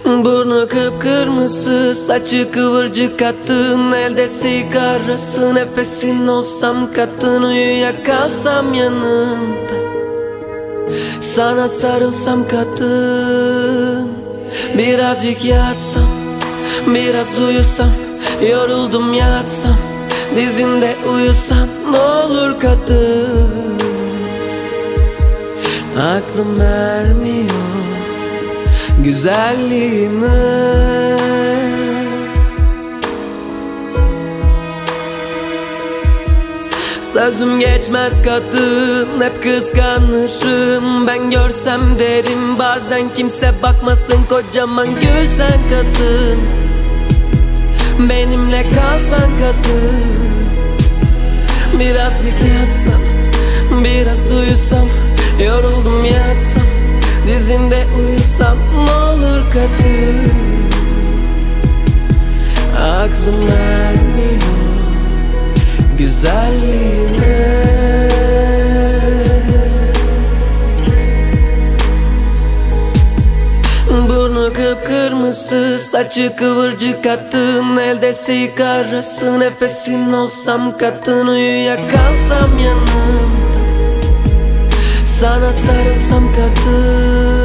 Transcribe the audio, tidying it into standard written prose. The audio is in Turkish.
Burnu kıpkırmızı, saçı kıvırcık attın, elde sigarası, nefesin olsam katın, uyuyakalsam yanında, sana sarılsam kadın. Birazcık yatsam, biraz uyusam, yoruldum yatsam, dizinde uyusam ne olur kadın. Aklım ermiyor güzelliğine, sözüm geçmez kadın, hep kıskanırım. Ben görsem derim, bazen kimse bakmasın, kocaman gülsen kadın, benimle kalsan kadın. Birazcık yatsam, biraz uyusam, yoruldum yatsam, dizinde uyusam ne olur kadın. Aklım ermiyor güzelliğine. Burnu kıpkırmızı, saçı kıvırcık attın, elde sigarası, nefesin olsam kadın, uyuyakalsam yanımda, sana sarılsam kadın.